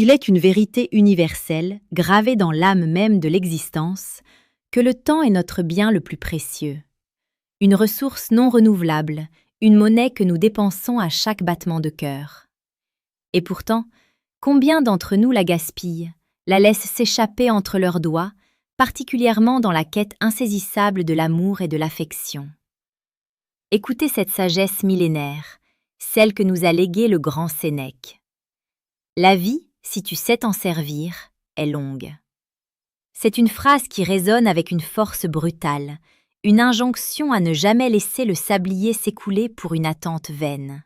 Il est une vérité universelle, gravée dans l'âme même de l'existence, que le temps est notre bien le plus précieux. Une ressource non renouvelable, une monnaie que nous dépensons à chaque battement de cœur. Et pourtant, combien d'entre nous la gaspillent, la laissent s'échapper entre leurs doigts, particulièrement dans la quête insaisissable de l'amour et de l'affection. Écoutez cette sagesse millénaire, celle que nous a léguée le grand Sénèque. La vie, si tu sais t'en servir, est longue. C'est une phrase qui résonne avec une force brutale, une injonction à ne jamais laisser le sablier s'écouler pour une attente vaine.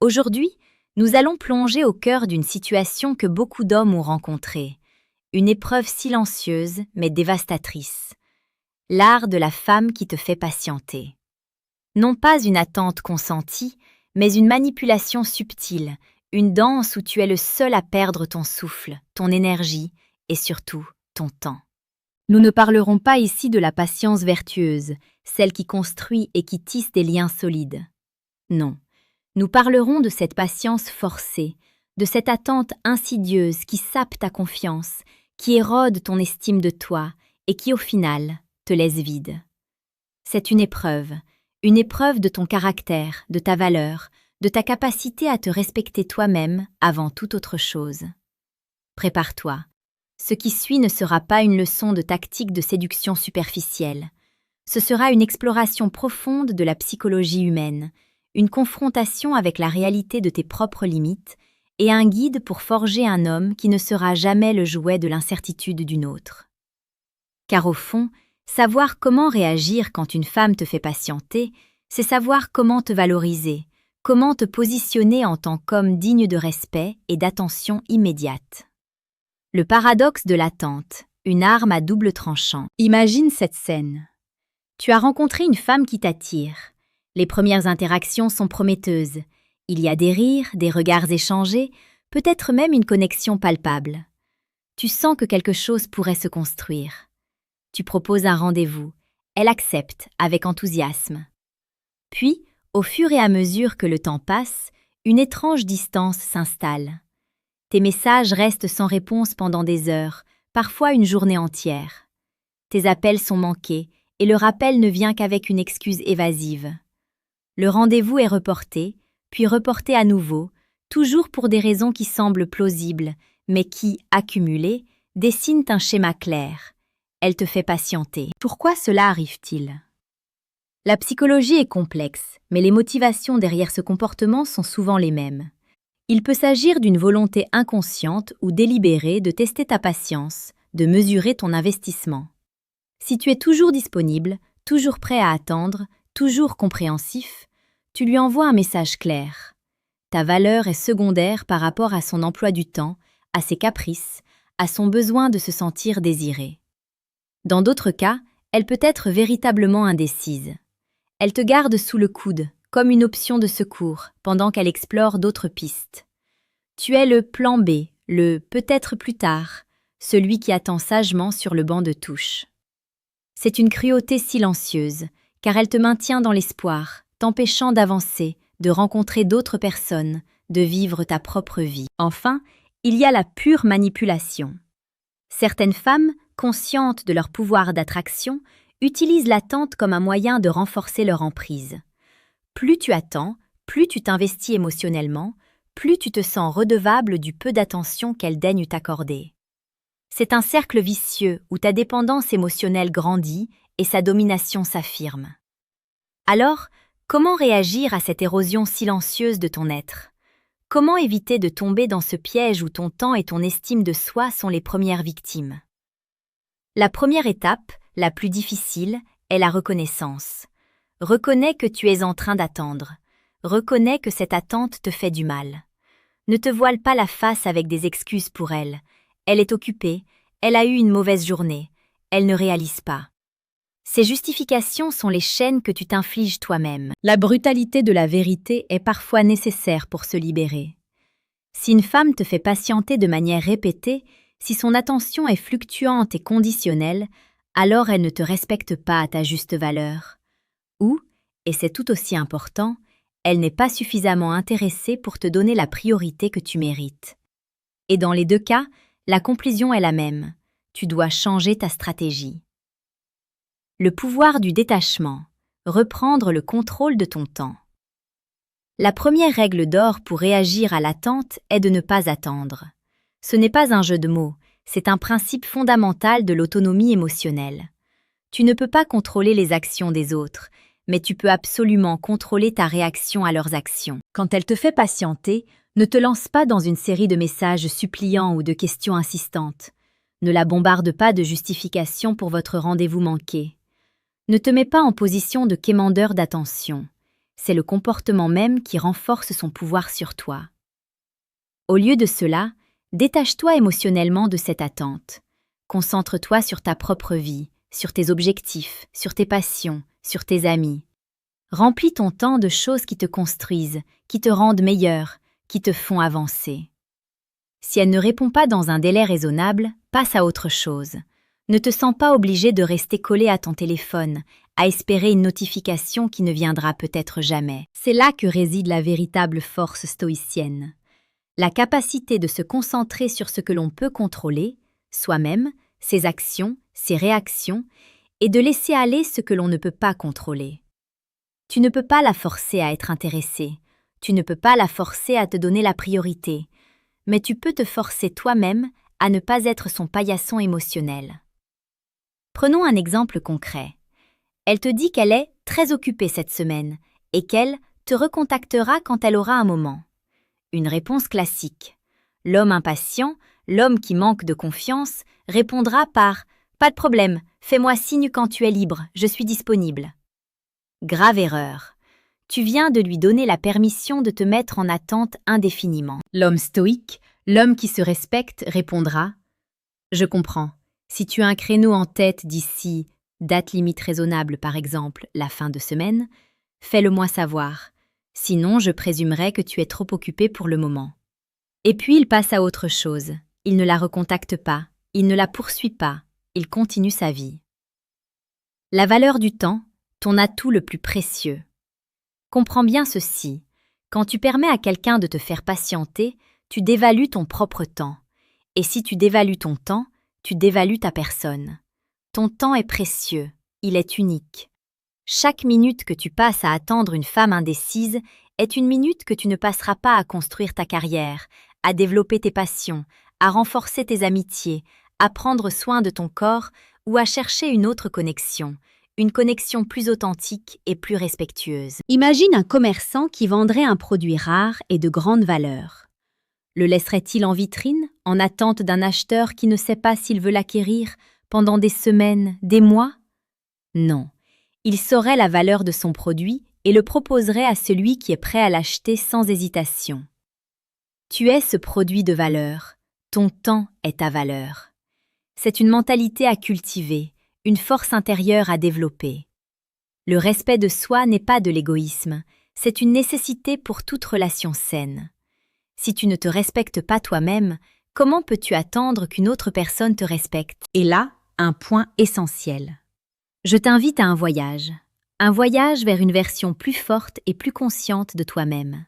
Aujourd'hui, nous allons plonger au cœur d'une situation que beaucoup d'hommes ont rencontrée, une épreuve silencieuse mais dévastatrice, l'art de la femme qui te fait patienter. Non pas une attente consentie, mais une manipulation subtile, une danse où tu es le seul à perdre ton souffle, ton énergie et surtout ton temps. Nous ne parlerons pas ici de la patience vertueuse, celle qui construit et qui tisse des liens solides. Non, nous parlerons de cette patience forcée, de cette attente insidieuse qui sape ta confiance, qui érode ton estime de toi et qui au final te laisse vide. C'est une épreuve de ton caractère, de ta valeur, de ta capacité à te respecter toi-même avant toute autre chose. Prépare-toi. Ce qui suit ne sera pas une leçon de tactique de séduction superficielle. Ce sera une exploration profonde de la psychologie humaine, une confrontation avec la réalité de tes propres limites et un guide pour forger un homme qui ne sera jamais le jouet de l'incertitude d'une autre. Car au fond, savoir comment réagir quand une femme te fait patienter, c'est savoir comment te valoriser, comment te positionner en tant qu'homme digne de respect et d'attention immédiate. Le paradoxe de l'attente, une arme à double tranchant. Imagine cette scène. Tu as rencontré une femme qui t'attire. Les premières interactions sont prometteuses. Il y a des rires, des regards échangés, peut-être même une connexion palpable. Tu sens que quelque chose pourrait se construire. Tu proposes un rendez-vous. Elle accepte avec enthousiasme. Puis, au fur et à mesure que le temps passe, une étrange distance s'installe. Tes messages restent sans réponse pendant des heures, parfois une journée entière. Tes appels sont manqués et le rappel ne vient qu'avec une excuse évasive. Le rendez-vous est reporté, puis reporté à nouveau, toujours pour des raisons qui semblent plausibles, mais qui, accumulées, dessinent un schéma clair. Elle te fait patienter. Pourquoi cela arrive-t-il ? La psychologie est complexe, mais les motivations derrière ce comportement sont souvent les mêmes. Il peut s'agir d'une volonté inconsciente ou délibérée de tester ta patience, de mesurer ton investissement. Si tu es toujours disponible, toujours prêt à attendre, toujours compréhensif, tu lui envoies un message clair. Ta valeur est secondaire par rapport à son emploi du temps, à ses caprices, à son besoin de se sentir désirée. Dans d'autres cas, elle peut être véritablement indécise. Elle te garde sous le coude, comme une option de secours, pendant qu'elle explore d'autres pistes. Tu es le plan B, le peut-être plus tard, celui qui attend sagement sur le banc de touche. C'est une cruauté silencieuse, car elle te maintient dans l'espoir, t'empêchant d'avancer, de rencontrer d'autres personnes, de vivre ta propre vie. Enfin, il y a la pure manipulation. Certaines femmes, conscientes de leur pouvoir d'attraction, utilisent l'attente comme un moyen de renforcer leur emprise. Plus tu attends, plus tu t'investis émotionnellement, plus tu te sens redevable du peu d'attention qu'elle daigne t'accorder. C'est un cercle vicieux où ta dépendance émotionnelle grandit et sa domination s'affirme. Alors, comment réagir à cette érosion silencieuse de ton être ? Comment éviter de tomber dans ce piège où ton temps et ton estime de soi sont les premières victimes ? La première étape, la plus difficile, est la reconnaissance. Reconnais que tu es en train d'attendre. Reconnais que cette attente te fait du mal. Ne te voile pas la face avec des excuses pour elle. Elle est occupée, elle a eu une mauvaise journée, elle ne réalise pas. Ces justifications sont les chaînes que tu t'infliges toi-même. La brutalité de la vérité est parfois nécessaire pour se libérer. Si une femme te fait patienter de manière répétée, si son attention est fluctuante et conditionnelle, alors elle ne te respecte pas à ta juste valeur. Ou, et c'est tout aussi important, elle n'est pas suffisamment intéressée pour te donner la priorité que tu mérites. Et dans les deux cas, la conclusion est la même. Tu dois changer ta stratégie. Le pouvoir du détachement. Reprendre le contrôle de ton temps. La première règle d'or pour réagir à l'attente est de ne pas attendre. Ce n'est pas un jeu de mots, c'est un principe fondamental de l'autonomie émotionnelle. Tu ne peux pas contrôler les actions des autres, mais tu peux absolument contrôler ta réaction à leurs actions. Quand elle te fait patienter, ne te lance pas dans une série de messages suppliants ou de questions insistantes. Ne la bombarde pas de justifications pour votre rendez-vous manqué. Ne te mets pas en position de quémandeur d'attention. C'est le comportement même qui renforce son pouvoir sur toi. Au lieu de cela, détache-toi émotionnellement de cette attente. Concentre-toi sur ta propre vie, sur tes objectifs, sur tes passions, sur tes amis. Remplis ton temps de choses qui te construisent, qui te rendent meilleur, qui te font avancer. Si elle ne répond pas dans un délai raisonnable, passe à autre chose. Ne te sens pas obligé de rester collé à ton téléphone, à espérer une notification qui ne viendra peut-être jamais. C'est là que réside la véritable force stoïcienne. La capacité de se concentrer sur ce que l'on peut contrôler, soi-même, ses actions, ses réactions, et de laisser aller ce que l'on ne peut pas contrôler. Tu ne peux pas la forcer à être intéressée, tu ne peux pas la forcer à te donner la priorité, mais tu peux te forcer toi-même à ne pas être son paillasson émotionnel. Prenons un exemple concret. Elle te dit qu'elle est très occupée cette semaine et qu'elle te recontactera quand elle aura un moment. Une réponse classique. L'homme impatient, l'homme qui manque de confiance, répondra par « Pas de problème, fais-moi signe quand tu es libre, je suis disponible ». Grave erreur. Tu viens de lui donner la permission de te mettre en attente indéfiniment. L'homme stoïque, l'homme qui se respecte, répondra « Je comprends. Si tu as un créneau en tête d'ici, date limite raisonnable par exemple, la fin de semaine, fais-le moi savoir. Sinon, je présumerai que tu es trop occupé pour le moment. » Et puis il passe à autre chose. Il ne la recontacte pas, il ne la poursuit pas, il continue sa vie. La valeur du temps, ton atout le plus précieux. Comprends bien ceci. Quand tu permets à quelqu'un de te faire patienter, tu dévalues ton propre temps. Et si tu dévalues ton temps, tu dévalues ta personne. Ton temps est précieux, il est unique. Chaque minute que tu passes à attendre une femme indécise est une minute que tu ne passeras pas à construire ta carrière, à développer tes passions, à renforcer tes amitiés, à prendre soin de ton corps ou à chercher une autre connexion, une connexion plus authentique et plus respectueuse. Imagine un commerçant qui vendrait un produit rare et de grande valeur. Le laisserait-il en vitrine, en attente d'un acheteur qui ne sait pas s'il veut l'acquérir pendant des semaines, des mois? Non. Il saurait la valeur de son produit et le proposerait à celui qui est prêt à l'acheter sans hésitation. Tu es ce produit de valeur. Ton temps est ta valeur. C'est une mentalité à cultiver, une force intérieure à développer. Le respect de soi n'est pas de l'égoïsme, c'est une nécessité pour toute relation saine. Si tu ne te respectes pas toi-même, comment peux-tu attendre qu'une autre personne te respecte? Et là, un point essentiel. Je t'invite à un voyage vers une version plus forte et plus consciente de toi-même.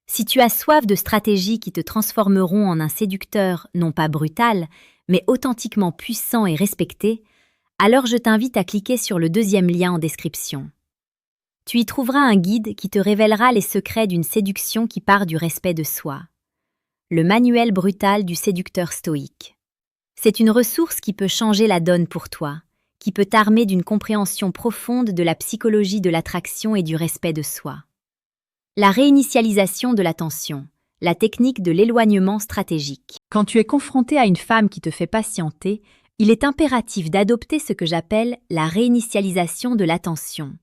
Si tu as soif de stratégies qui te transformeront en un séducteur non pas brutal, mais authentiquement puissant et respecté, alors je t'invite à cliquer sur le deuxième lien en description. Tu y trouveras un guide qui te révélera les secrets d'une séduction qui part du respect de soi. Le manuel brutal du séducteur stoïque. C'est une ressource qui peut changer la donne pour toi, qui peut t'armer d'une compréhension profonde de la psychologie de l'attraction et du respect de soi. La réinitialisation de l'attention, la technique de l'éloignement stratégique. Quand tu es confronté à une femme qui te fait patienter, il est impératif d'adopter ce que j'appelle la réinitialisation de l'attention.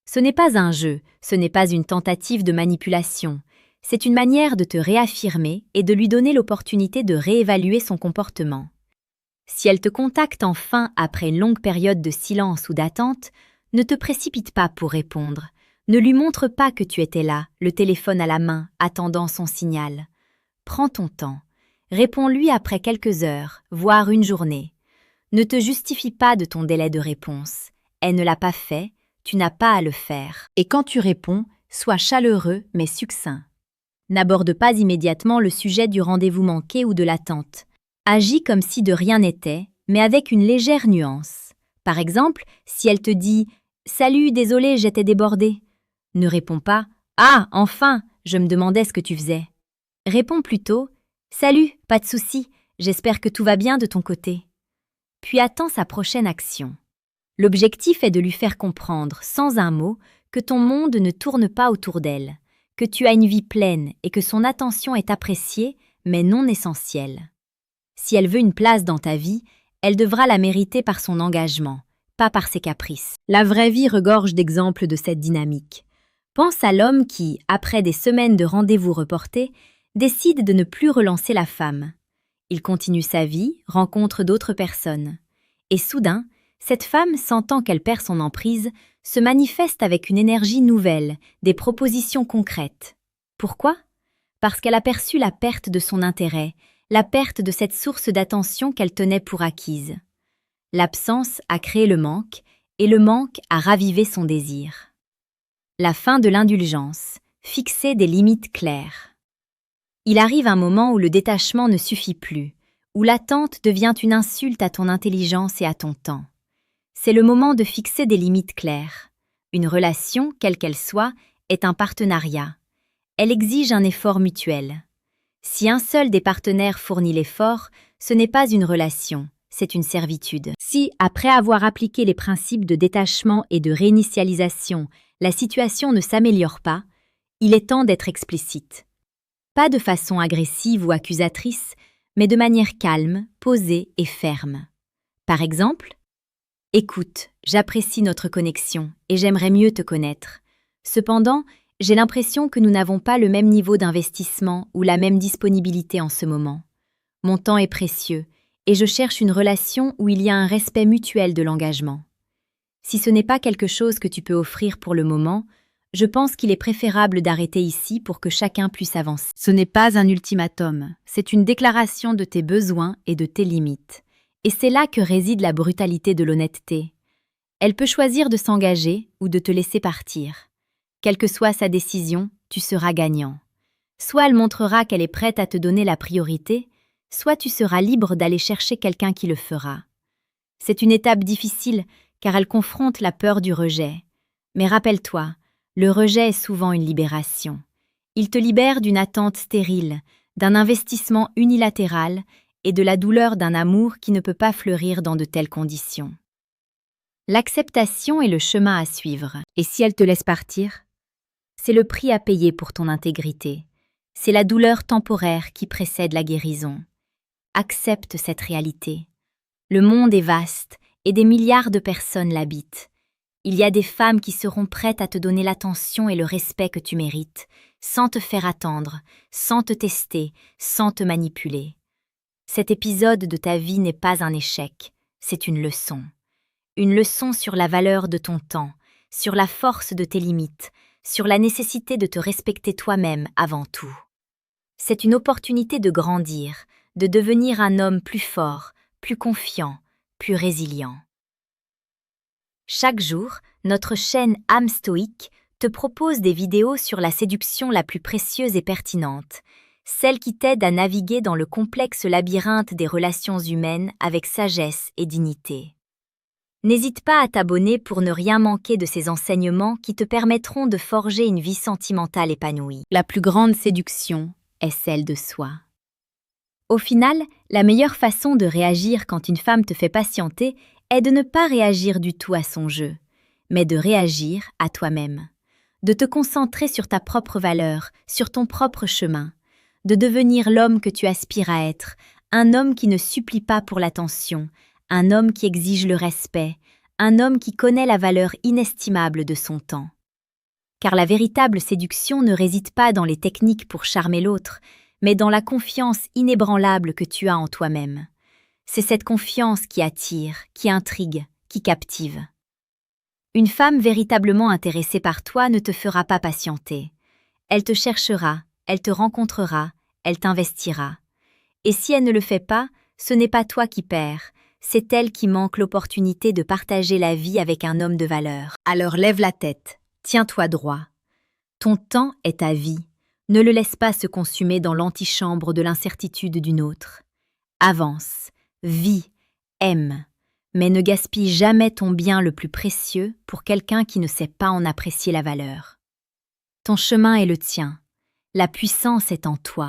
Ce n'est pas un jeu, ce n'est pas une tentative de manipulation, c'est une manière de te réaffirmer et de lui donner l'opportunité de réévaluer son comportement. Si elle te contacte enfin après une longue période de silence ou d'attente, ne te précipite pas pour répondre. Ne lui montre pas que tu étais là, le téléphone à la main, attendant son signal. Prends ton temps. Réponds-lui après quelques heures, voire une journée. Ne te justifie pas de ton délai de réponse. Elle ne l'a pas fait, tu n'as pas à le faire. Et quand tu réponds, sois chaleureux mais succinct. N'aborde pas immédiatement le sujet du rendez-vous manqué ou de l'attente. Agis comme si de rien n'était, mais avec une légère nuance. Par exemple, si elle te dit « Salut, désolé, j'étais débordée », ne réponds pas « Ah, enfin, je me demandais ce que tu faisais ». Réponds plutôt « Salut, pas de souci, j'espère que tout va bien de ton côté ». Puis attends sa prochaine action. L'objectif est de lui faire comprendre, sans un mot, que ton monde ne tourne pas autour d'elle, que tu as une vie pleine et que son attention est appréciée, mais non essentielle. Si elle veut une place dans ta vie, elle devra la mériter par son engagement, pas par ses caprices. La vraie vie regorge d'exemples de cette dynamique. Pense à l'homme qui, après des semaines de rendez-vous reportés, décide de ne plus relancer la femme. Il continue sa vie, rencontre d'autres personnes. Et soudain, cette femme, sentant qu'elle perd son emprise, se manifeste avec une énergie nouvelle, des propositions concrètes. Pourquoi? Parce qu'elle a perçu la perte de son intérêt, la perte de cette source d'attention qu'elle tenait pour acquise. L'absence a créé le manque, et le manque a ravivé son désir. La fin de l'indulgence, fixer des limites claires. Il arrive un moment où le détachement ne suffit plus, où l'attente devient une insulte à ton intelligence et à ton temps. C'est le moment de fixer des limites claires. Une relation, quelle qu'elle soit, est un partenariat. Elle exige un effort mutuel. Si un seul des partenaires fournit l'effort, ce n'est pas une relation, c'est une servitude. Si, après avoir appliqué les principes de détachement et de réinitialisation, la situation ne s'améliore pas, il est temps d'être explicite. Pas de façon agressive ou accusatrice, mais de manière calme, posée et ferme. Par exemple, « Écoute, j'apprécie notre connexion et j'aimerais mieux te connaître. Cependant, j'ai l'impression que nous n'avons pas le même niveau d'investissement ou la même disponibilité en ce moment. Mon temps est précieux et je cherche une relation où il y a un respect mutuel de l'engagement. Si ce n'est pas quelque chose que tu peux offrir pour le moment, je pense qu'il est préférable d'arrêter ici pour que chacun puisse avancer. Ce n'est pas un ultimatum, c'est une déclaration de tes besoins et de tes limites. Et c'est là que réside la brutalité de l'honnêteté. Elle peut choisir de s'engager ou de te laisser partir. Quelle que soit sa décision, tu seras gagnant. Soit elle montrera qu'elle est prête à te donner la priorité, soit tu seras libre d'aller chercher quelqu'un qui le fera. C'est une étape difficile car elle confronte la peur du rejet. Mais rappelle-toi, le rejet est souvent une libération. Il te libère d'une attente stérile, d'un investissement unilatéral et de la douleur d'un amour qui ne peut pas fleurir dans de telles conditions. L'acceptation est le chemin à suivre. Et si elle te laisse partir? C'est le prix à payer pour ton intégrité. C'est la douleur temporaire qui précède la guérison. Accepte cette réalité. Le monde est vaste et des milliards de personnes l'habitent. Il y a des femmes qui seront prêtes à te donner l'attention et le respect que tu mérites, sans te faire attendre, sans te tester, sans te manipuler. Cet épisode de ta vie n'est pas un échec, c'est une leçon. Une leçon sur la valeur de ton temps, sur la force de tes limites, sur la nécessité de te respecter toi-même avant tout. C'est une opportunité de grandir, de devenir un homme plus fort, plus confiant, plus résilient. Chaque jour, notre chaîne Âme Stoïque te propose des vidéos sur la séduction la plus précieuse et pertinente, celle qui t'aide à naviguer dans le complexe labyrinthe des relations humaines avec sagesse et dignité. N'hésite pas à t'abonner pour ne rien manquer de ces enseignements qui te permettront de forger une vie sentimentale épanouie. La plus grande séduction est celle de soi. Au final, la meilleure façon de réagir quand une femme te fait patienter est de ne pas réagir du tout à son jeu, mais de réagir à toi-même, de te concentrer sur ta propre valeur, sur ton propre chemin, de devenir l'homme que tu aspires à être, un homme qui ne supplie pas pour l'attention, un homme qui exige le respect, un homme qui connaît la valeur inestimable de son temps. Car la véritable séduction ne réside pas dans les techniques pour charmer l'autre, mais dans la confiance inébranlable que tu as en toi-même. C'est cette confiance qui attire, qui intrigue, qui captive. Une femme véritablement intéressée par toi ne te fera pas patienter. Elle te cherchera, elle te rencontrera, elle t'investira. Et si elle ne le fait pas, ce n'est pas toi qui perds, c'est elle qui manque l'opportunité de partager la vie avec un homme de valeur. Alors lève la tête, tiens-toi droit. Ton temps est ta vie. Ne le laisse pas se consumer dans l'antichambre de l'incertitude d'une autre. Avance, vis, aime, mais ne gaspille jamais ton bien le plus précieux pour quelqu'un qui ne sait pas en apprécier la valeur. Ton chemin est le tien, la puissance est en toi.